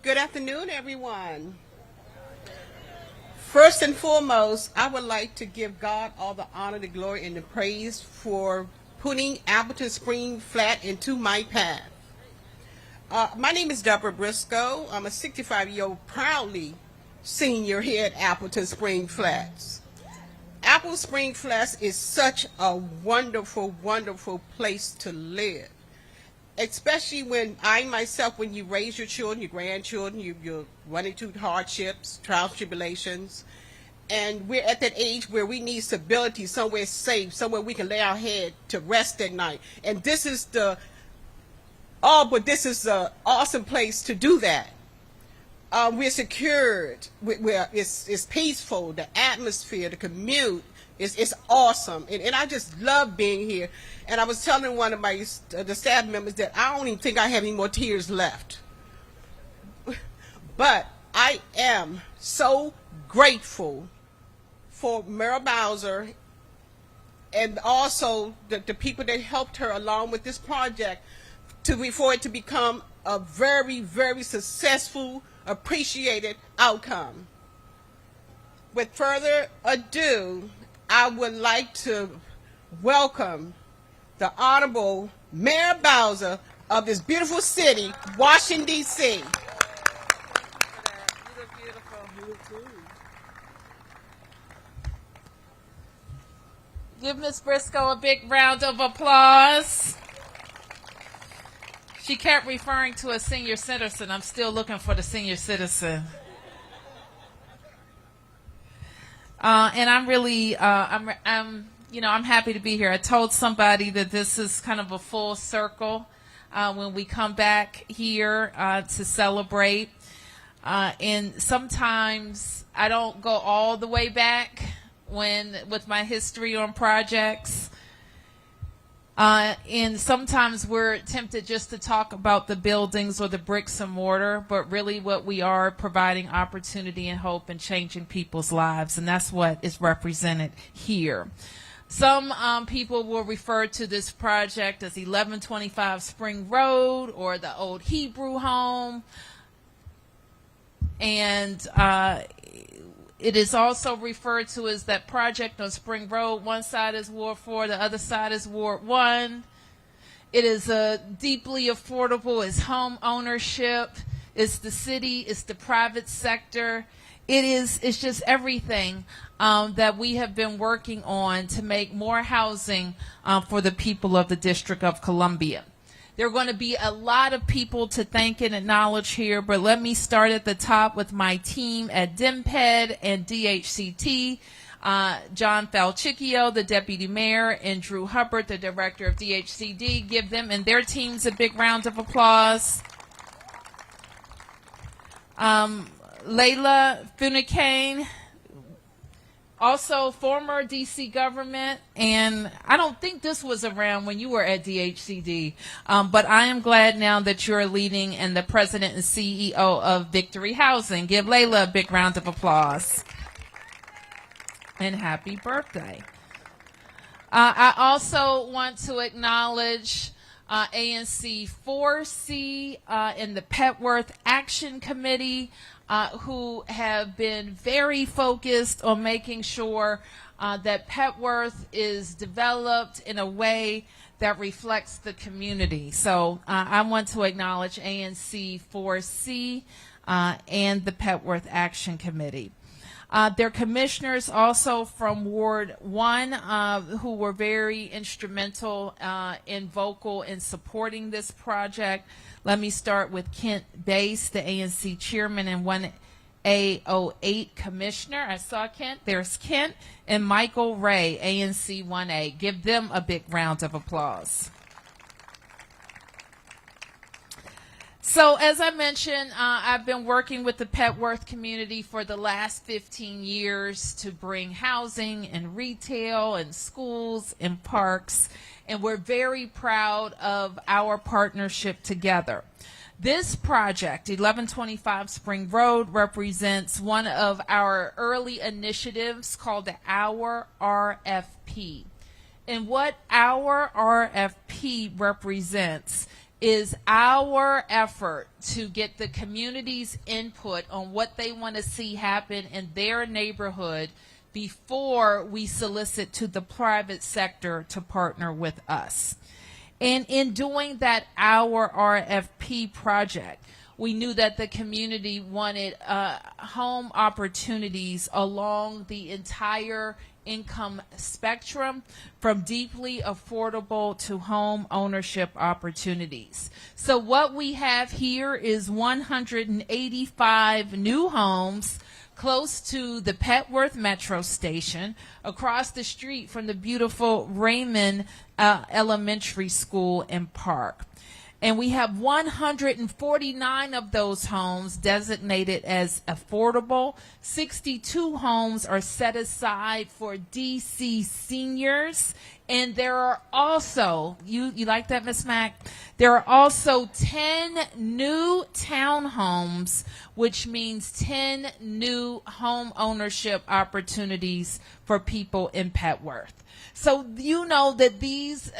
Good afternoon, everyone. First and foremost, I would like to give God all the honor, the glory, and the praise for putting Appleton Spring Flat into my path. My name is Deborah Briscoe. I'm a 65-year-old proudly senior here at Appleton Spring Flats. Apple Spring Flats is such a wonderful, wonderful place to live. Especially when when you raise your children, your grandchildren, you're running through hardships, trials, tribulations, and we're at that age where we need stability, somewhere safe, somewhere we can lay our head to rest at night. And this is the awesome place to do that. We're secured. It's peaceful. The atmosphere, the commute is awesome, and I just love being here. And I was telling one of the staff members that I don't even think I have any more tears left. But I am so grateful for Muriel Bowser and also the people that helped her along with this project for it to become a very, very successful, appreciated outcome. With further ado, I would like to welcome the Honorable Mayor Bowser of this beautiful city, Washington, D.C. You look beautiful. You look too. Give Ms. Briscoe a big round of applause. She kept referring to a senior citizen. I'm still looking for the senior citizen. And I'm really, I'm happy to be here. I told somebody that this is kind of a full circle when we come back here to celebrate. And sometimes I don't go all the way back with my history on projects. And sometimes we're tempted just to talk about the buildings or the bricks and mortar, but really what we are providing opportunity and hope and changing people's lives, and that's what is represented here. Some people will refer to this project as 1125 Spring Road or the old Hebrew home, and it is also referred to as that project on Spring Road. One side is Ward 4, the other side is Ward 1. It is deeply affordable. It's home ownership. It's the city. It's the private sector. It's just everything that we have been working on to make more housing for the people of the District of Columbia. There are going to be a lot of people to thank and acknowledge here, but let me start at the top with my team at DMPED and DHCT, John Falchicchio, the Deputy Mayor, and Drew Hubbard, the Director of DHCD. Give them and their teams a big round of applause. Layla Funicane, also former D.C. government, and I don't think this was around when you were at DHCD, but I am glad now that you're leading and the president and CEO of Victory Housing. Give Layla a big round of applause. And happy birthday. I also want to acknowledge ANC 4C and the Petworth Action Committee, who have been very focused on making sure that Petworth is developed in a way that reflects the community. So I want to acknowledge ANC 4C and the Petworth Action Committee. Their commissioners also from Ward 1 who were very instrumental and vocal in supporting this project. Let me start with Kent Bass, the ANC chairman and 1A08 commissioner. I saw Kent. There's Kent. And Michael Ray, ANC 1A. Give them a big round of applause. So as I mentioned, I've been working with the Petworth community for the last 15 years to bring housing and retail and schools and parks, and we're very proud of our partnership together. This project, 1125 Spring Road, represents one of our early initiatives called the Our RFP. And what our RFP represents is our effort to get the community's input on what they want to see happen in their neighborhood before we solicit to the private sector to partner with us. And in doing that, our RFP project, we knew that the community wanted home opportunities along the entire income spectrum, from deeply affordable to home ownership opportunities. So what we have here is 185 new homes close to the Petworth Metro Station, across the street from the beautiful Raymond Elementary School and Park. And we have 149 of those homes designated as affordable. 62 homes are set aside for DC seniors. And there are also, you like that, Ms. Mack? There are also 10 new townhomes, which means 10 new home ownership opportunities for people in Petworth. So you know that these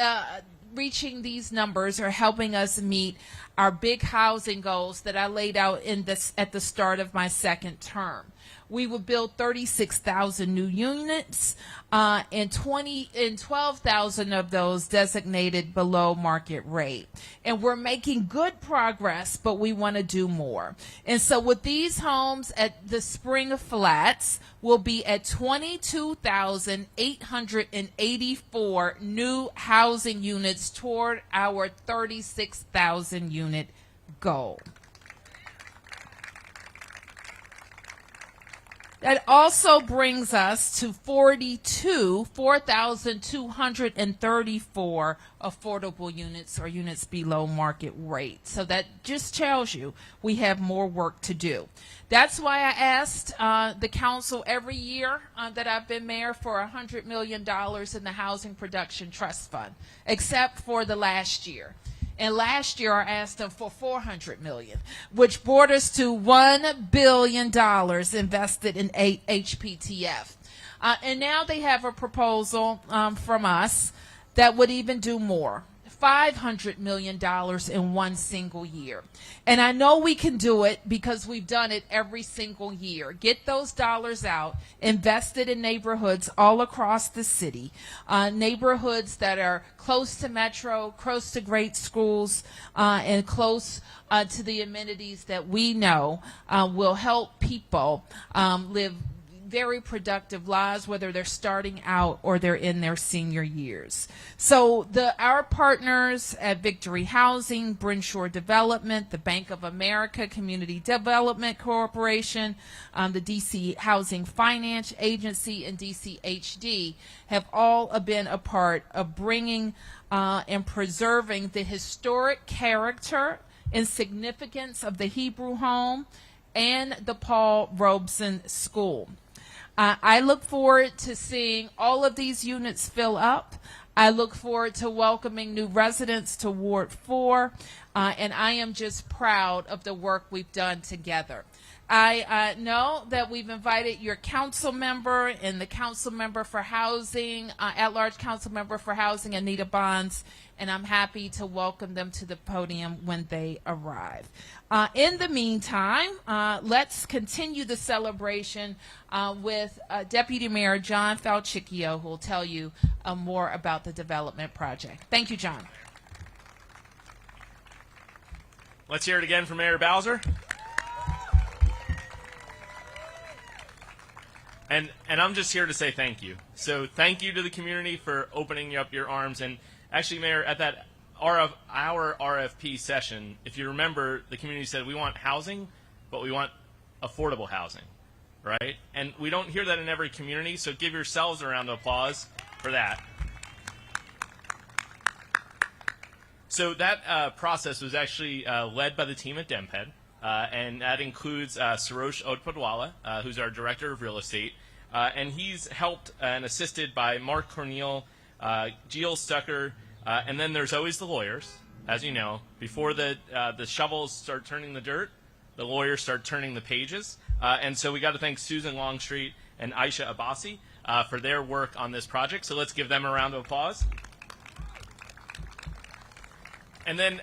reaching these numbers are helping us meet our big housing goals that I laid out at the start of my second term. We will build 36,000 new units, and 12,000 of those designated below market rate. And we're making good progress, but we want to do more. And so with these homes at the Spring Flats, we'll be at 22,884 new housing units toward our 36,000 unit goal. That also brings us to 4,234 affordable units, or units below market rate. So that just tells you we have more work to do. That's why I asked the council every year that I've been mayor for $100 million in the Housing Production Trust Fund, except for the last year. And last year I asked them for $400 million, which brought us to $1 billion invested in HPTF. And now they have a proposal from us that would even do more. $500 million in one single year. And I know we can do it because we've done it every single year. Get those dollars out, invested in neighborhoods all across the city, neighborhoods that are close to Metro, close to great schools, and close to the amenities that we know will help people live very productive lives, whether they're starting out or they're in their senior years. So our partners at Victory Housing, Brinshaw Development, the Bank of America Community Development Corporation, the DC Housing Finance Agency, and DCHD have all been a part of bringing and preserving the historic character and significance of the Hebrew home and the Paul Robeson School. I look forward to seeing all of these units fill up. I look forward to welcoming new residents to Ward 4, and I am just proud of the work we've done together. I know that we've invited your council member and the council member for housing, at-large council member for housing, Anita Bonds, and I'm happy to welcome them to the podium when they arrive. In the meantime, let's continue the celebration with Deputy Mayor John Falchicchio, who will tell you more about the development project. Thank you, John. Let's hear it again from Mayor Bowser. And I'm just here to say thank you. So thank you to the community for opening up your arms. And actually, Mayor, at that our RFP session, if you remember, the community said we want housing, but we want affordable housing, right? And we don't hear that in every community, so give yourselves a round of applause for that. So that process was actually led by the team at DemPed. And that includes Sarosh Odpadwala, who's our Director of Real Estate. And he's helped and assisted by Mark Cornell, Jill Stucker, and then there's always the lawyers, as you know. Before the shovels start turning the dirt, the lawyers start turning the pages. And so we got to thank Susan Longstreet and Aisha Abbasi for their work on this project. So let's give them a round of applause. And then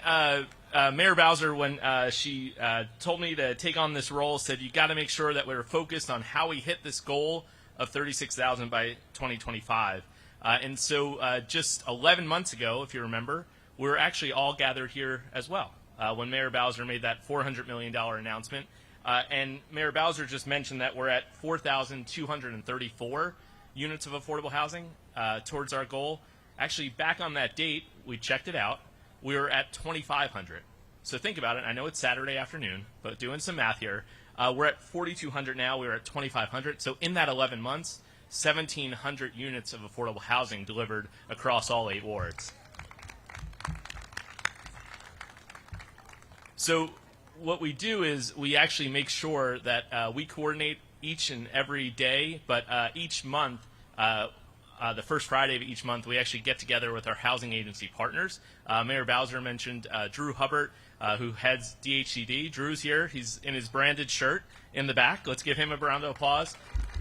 Mayor Bowser, when she told me to take on this role, said you got to make sure that we're focused on how we hit this goal of 36,000 by 2025. And so just 11 months ago, if you remember, we were actually all gathered here as well when Mayor Bowser made that $400 million announcement. And Mayor Bowser just mentioned that we're at 4,234 units of affordable housing towards our goal. Actually, back on that date, we checked it out. We were at 2,500. So think about it. I know it's Saturday afternoon, but doing some math here, we're at 4,200 now. We were at 2,500. So in that 11 months, 1,700 units of affordable housing delivered across all 8 wards. So what we do is we actually make sure that we coordinate each and every day, but each month, the first Friday of each month, we actually get together with our housing agency partners. Mayor Bowser mentioned Drew Hubbard, who heads DHCD. Drew's here. He's in his branded shirt in the back. Let's give him a round of applause.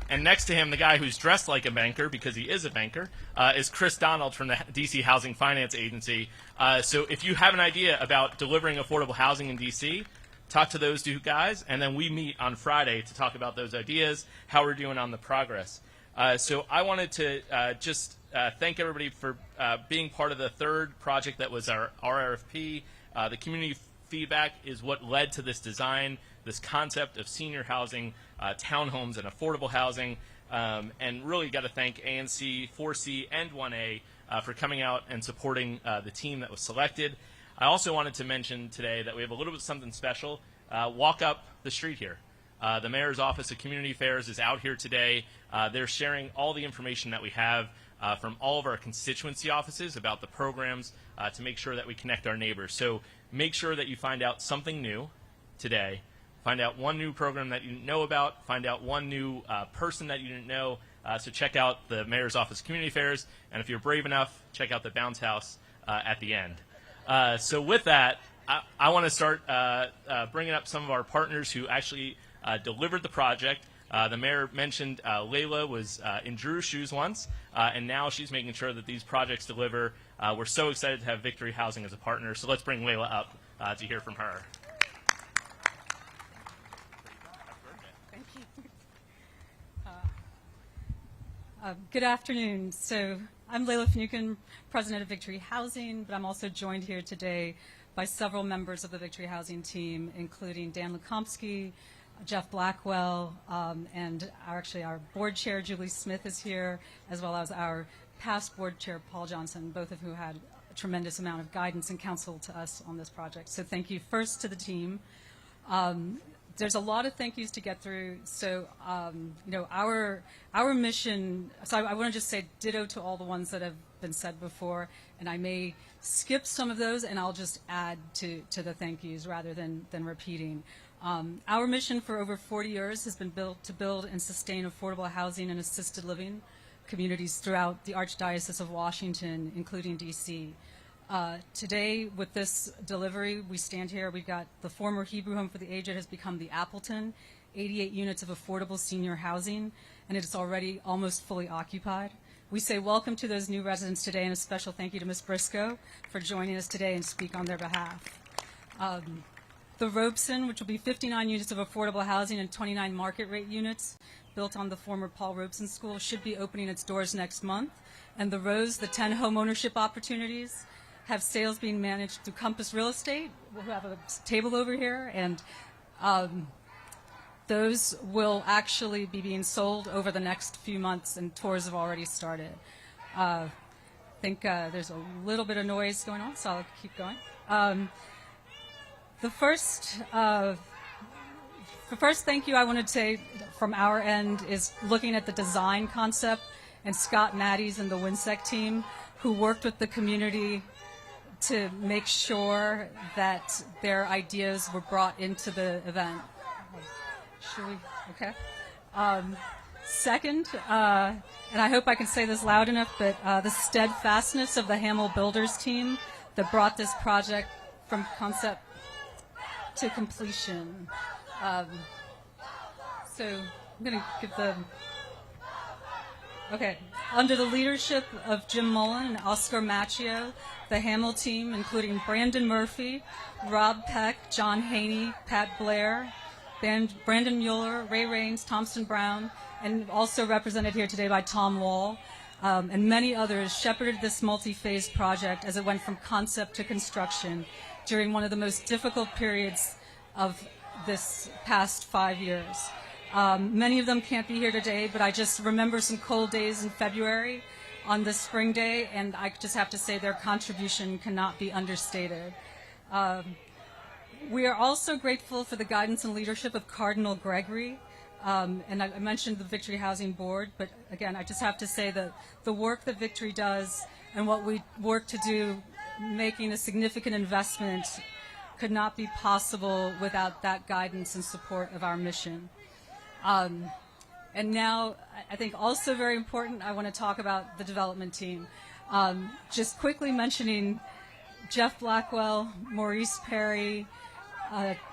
And next to him, the guy who's dressed like a banker, because he is a banker, is Chris Donald from the D.C. Housing Finance Agency. So if you have an idea about delivering affordable housing in D.C., talk to those 2 guys, and then we meet on Friday to talk about those ideas, how we're doing on the progress. So I wanted to just thank everybody for being part of the third project that was our RFP. The community feedback is what led to this design, this concept of senior housing, townhomes, and affordable housing. And really got to thank ANC, 4C, and 1A for coming out and supporting the team that was selected. I also wanted to mention today that we have a little bit something special. Walk up the street here. The Mayor's Office of Community Affairs is out here today. They're sharing all the information that we have from all of our constituency offices about the programs to make sure that we connect our neighbors. So make sure that you find out something new today. Find out one new program that you didn't know about. Find out one new person that you didn't know. So check out the Mayor's Office of Community Affairs. And if you're brave enough, check out the Bounce House at the end. So with that, I want to start bringing up some of our partners who actually delivered the project. The mayor mentioned Layla was in Drew's shoes once, and now she's making sure that these projects deliver. We're so excited to have Victory Housing as a partner, so let's bring Layla up to hear from her. Thank you. Good afternoon. So I'm Layla Finucane, president of Victory Housing, but I'm also joined here today by several members of the Victory Housing team, including Dan Lukomsky, Jeff Blackwell, and our board chair, Julie Smith, is here, as well as our past board chair, Paul Johnson, both of who had a tremendous amount of guidance and counsel to us on this project. So thank you first to the team. There's a lot of thank yous to get through. So, our mission, so I want to just say ditto to all the ones that have been said before, and I may skip some of those, and I'll just add to the thank yous rather than repeating. Our mission for over 40 years has been to build and sustain affordable housing and assisted living communities throughout the Archdiocese of Washington, including D.C. Today, with this delivery, we stand here. We've got the former Hebrew Home for the Aged has become the Appleton, 88 units of affordable senior housing, and it is already almost fully occupied. We say welcome to those new residents today, and a special thank you to Ms. Briscoe for joining us today and speak on their behalf. The Robeson, which will be 59 units of affordable housing and 29 market rate units built on the former Paul Robeson School, should be opening its doors next month. And the Rose, the 10 home ownership opportunities, have sales being managed through Compass Real Estate. We'll have a table over here, and those will actually be being sold over the next few months, and tours have already started. I think there's a little bit of noise going on, so I'll keep going. The first thank you I wanted to say from our end is looking at the design concept, and Scott Maddies and the WINSEC team, who worked with the community to make sure that their ideas were brought into the event. Should we? Okay. Second, and I hope I can say this loud enough, but the steadfastness of the Hamill Builders team that brought this project from concept to completion. So I'm going to give the... Okay. Under the leadership of Jim Mullen and Oscar Macchio, the Hamill team, including Brandon Murphy, Rob Peck, John Haney, Pat Blair, Brandon Mueller, Ray Raines, Thompson Brown, and also represented here today by Tom Wall, and many others, shepherded this multi-phase project as it went from concept to construction during one of the most difficult periods of this past 5 years. Many of them can't be here today, but I just remember some cold days in February on this spring day, and I just have to say their contribution cannot be understated. We are also grateful for the guidance and leadership of Cardinal Gregory, and I mentioned the Victory Housing Board, but again, I just have to say that the work that Victory does and what we work to do, making a significant investment, could not be possible without that guidance and support of our mission. And now, I think also very important, I want to talk about the development team. Just quickly mentioning Jeff Blackwell, Maurice Perry,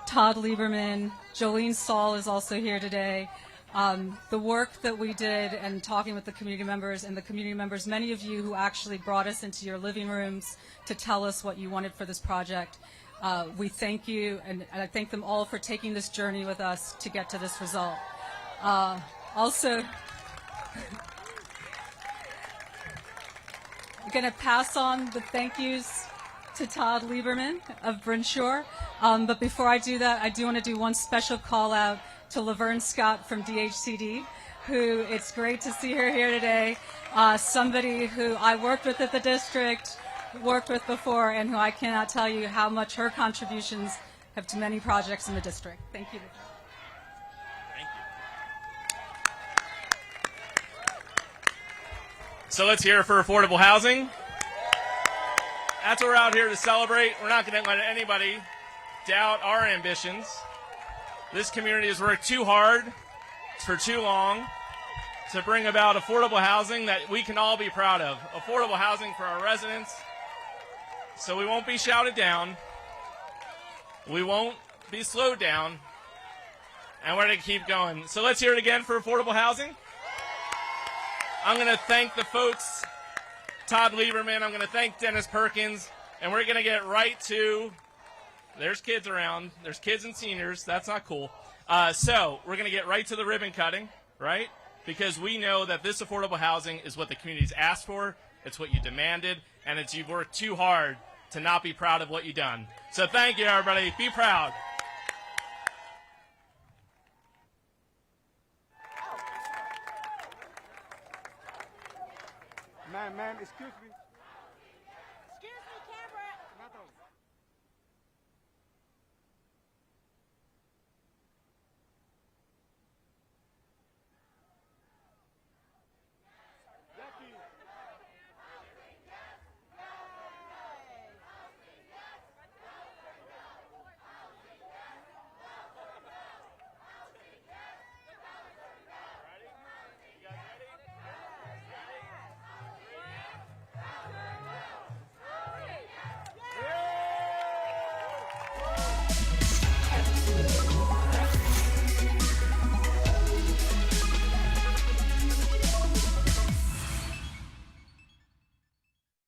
Todd Lieberman, Jolene Saul is also here today. The work that we did and talking with the community members, many of you who actually brought us into your living rooms to tell us what you wanted for this project. We thank you, and I thank them all for taking this journey with us to get to this result. Also, I'm going to pass on the thank yous to Todd Lieberman of Brinshaw. But before I do that, I do want to do one special call out to Laverne Scott from DHCD, who it's great to see her here today. Somebody who I worked with at the district, worked with before, and who I cannot tell you how much her contributions have to many projects in the district. Thank you. So let's hear it for affordable housing. That's what we're out here to celebrate. We're not going to let anybody doubt our ambitions. This community has worked too hard for too long to bring about affordable housing that we can all be proud of. Affordable housing for our residents. So we won't be shouted down. We won't be slowed down. And we're going to keep going. So let's hear it again for affordable housing. I'm going to thank the folks, Todd Lieberman. I'm going to thank Dennis Perkins. And we're going to get right to, there's kids around. There's kids and seniors. That's not cool. So we're going to get right to the ribbon cutting, right? Because we know that this affordable housing is what the community's asked for. It's what you demanded. And it's you've worked too hard to not be proud of what you've done. So thank you, everybody. Be proud. Ma'am, excuse me.